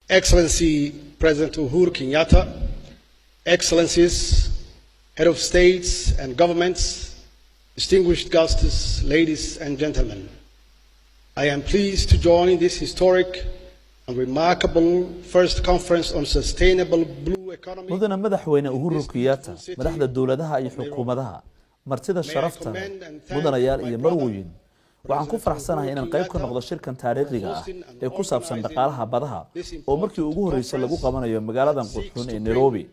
Excellency President Uhuru Kenyatta, Excellencies, Head of States and Governments, distinguished guests, ladies and gentlemen, I am pleased to join this historic and remarkable first conference on sustainable blue economy. mudana madaxweyne Uhuru Kenyatta madaxda dawladaha iyo xukuumadaha martida sharafta mudanayaal iyo marweyn waxaan ku faraxsanahay inaan qayb ka noqdo shirkan taariikhiga ah ee ku saabsan dhaqaalaha badaha oo markii ugu horeysay lagu qabanayo magaalada Qurxoon ee Nairobi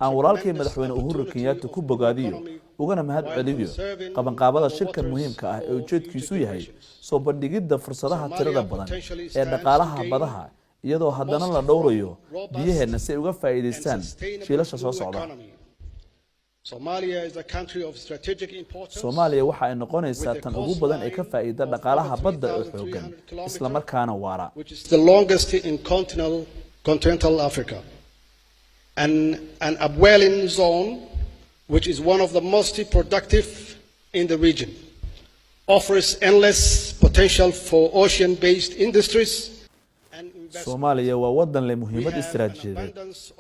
aan walaalkay madaxweyne Uhuru Kenyatta ku bogaadiyo ugana mahad celiyo qabanqaabada shirkan muhiimka ah ee ujeedkiisu yahay soo bandhigida fursadaha tirada badan ee dhaqaalaha badaha iyadoo haddana la dhowrayo biyaheena si ay uga faa'iideystaan shiilasha soo socda. Soomaaliya waxa ay noqonaysaa tan ugu badan ee ka faa'iida dhaqaalaha badda ee xooggan isla markaana waara. The longest in continental Africa and an upwelling zone which is one of the most productive in the region offers endless potential for ocean-based industries. Soomaaliya waa wadan leh muhiimad istiraatijiyadeed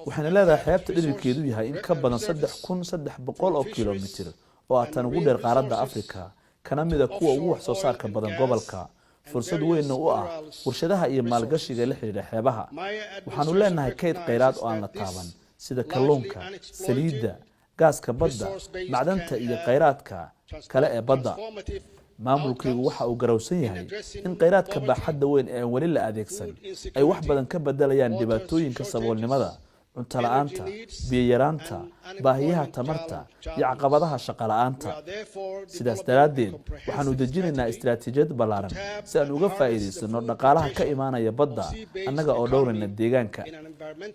waxaana leedahay xeebta dhirkeedu yahay in ka badan 3,300 oo kiiloomitir oo tan ugu dheer qaaradda Afrika kana mid ah kuwa ugu wax soo saarka badan gobolka fursad weyn u ah warshadaha iyo maalgashiga la xiriira xeebaha waxaanu leenahay kayd kheyraad oo aan la taaban sida kalluunka saliidda gaaska badda macdanta iyo kheyraadka kale ee badda maamulkaygu waxa uu garowsan yahay in kheyraadka baaxadda weyn ee wali la adeegsan ay wax badan ka bedelayaan dhibaatooyinka saboolnimada cunto la'aanta biyo yaraanta baahiyaha tamarta iyo caqabadaha shaqo la'aanta sidaas daraadeed waxaanu dejinaynaa istiraatiijiyad ballaaran si aan uga faa'iideysano dhaqaalaha ka imaanaya badda annaga oo dhowrayna deegaanka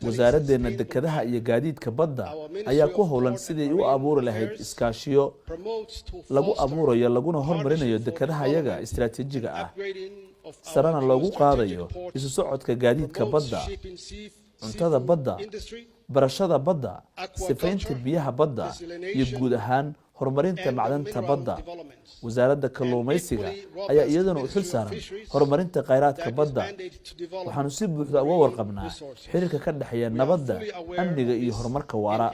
wasaaraddeena dekedaha iyo gaadiidka badda ayaa ku howlan sidii u abuuri lahayd iskaashiyo lagu abuurayo laguna hormarinayo dekedaha iyaga istiraatiijiga ah sarana loogu qaadayo isu socodka gaadiidka badda cuntada badda barashada badda sifaynta biyaha badda iyo guud ahaan horumarinta macdanta badda wasaaradda kalluumaysiga ayaa iyaduna u xil saaran horumarinta kheyraadka badda waxaanu si buuxda uga warqabnaa xiriirka ka dhaxeeya nabadda amniga iyo horumarka waara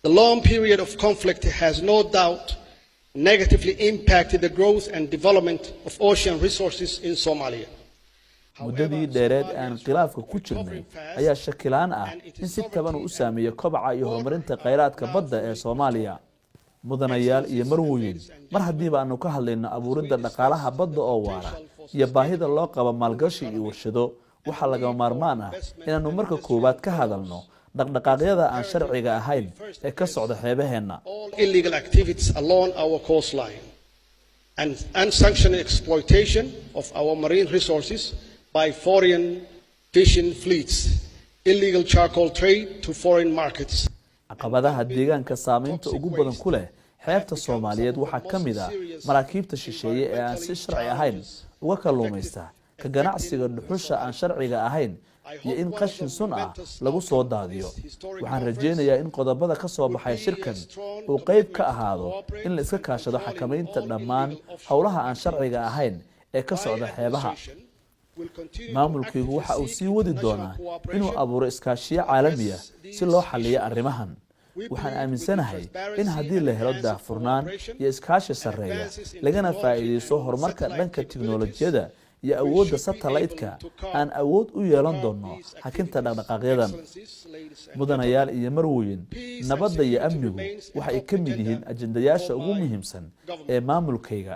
The long period of conflict has no doubt negatively impacted the growth and development of ocean resources in Somalia. muddadii dheereed aan khilaafka ku jirnay ayaa shakilaan ah in si taban u saameeyo kobaca iyo horumarinta kheyraadka badda ee Soomaaliya mudanayaal iyo marweyn mar hadii aanu ka hadlayno abuuridda dhaqaalaha badda oo waara iyo baahida loo qabo maalgashi iyo warshado waxa laga maarmaan ah inaanu marka koobaad ka hadalno dhaqdhaqaaqyada aan sharciga ahayn ee ka socda xeebaheena illegal activities along our coastline and unsanctioned exploitation of our marine resources by foreign fishing fleets illegal charcoal trade to foreign markets caqabadaha deegaanka saameynta ugu badan ku leh xeebta Soomaaliyeed waxa kamid ah maraakiibta shisheeye ee aan si sharci ahayn uga kalluumaysta ka ganacsiga dhuxusha aan sharciga ahayn iyo in qashin sun ah lagu soo daadiyo waxaan rajeynayaa in qodobada ka soo baxay shirkan uu qayb ka ahaado in la iska kaashado xakamaynta dhammaan howlaha aan sharciga ahayn ee ka socda xeebaha maamulkaygu waxa uu sii wadi doonaa inuu abuuro iskaashiyo caalami ah si loo xalliyo arrimahan waxaan aaminsanahay in haddii la helo daahfurnaan iyo iskaashi sarreeya lagana faa'iideysto horumarka dhanka tiknoolajiyada iyo awoodda satellite-ka aan awood u yeelan doono xakinta dhaqdhaqaaqyadan mudanayaal iyo marweyn nabadda iyo amnigu waxa ay ka mid yihiin ajendayaasha ugu muhiimsan ee maamulkayga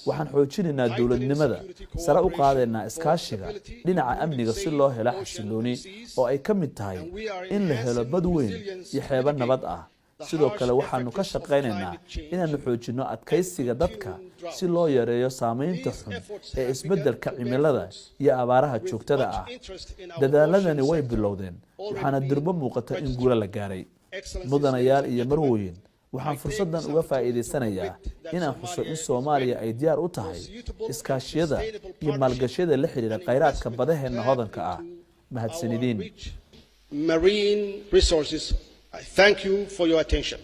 waxaan xoojinaynaa dowladnimada sare u qaadaynaa iskaashiga dhinaca amniga si loo helo xasilooni oo ay ka mid tahay in la helo bad weyn iyo xeebo nabad ah sidoo kale waxaanu ka shaqaynaynaa inaanu xoojino adkaysiga dadka si loo yareeyo saameynta xun ee isbeddelka cimilada iyo abaaraha joogtada ah dadaaladani way bilowdeen waxaana durbo muuqata in guulo la gaaray mudanayaal iyo marweyn waxaan fursadan uga faa'iideysanayaa inaan xuso in Soomaaliya ay diyaar u tahay iskaashiyada iyo maalgashiyada la xiriira kheyraadka badaheena hodanka ah mahadsanidin marine resources. I thank you for your attention.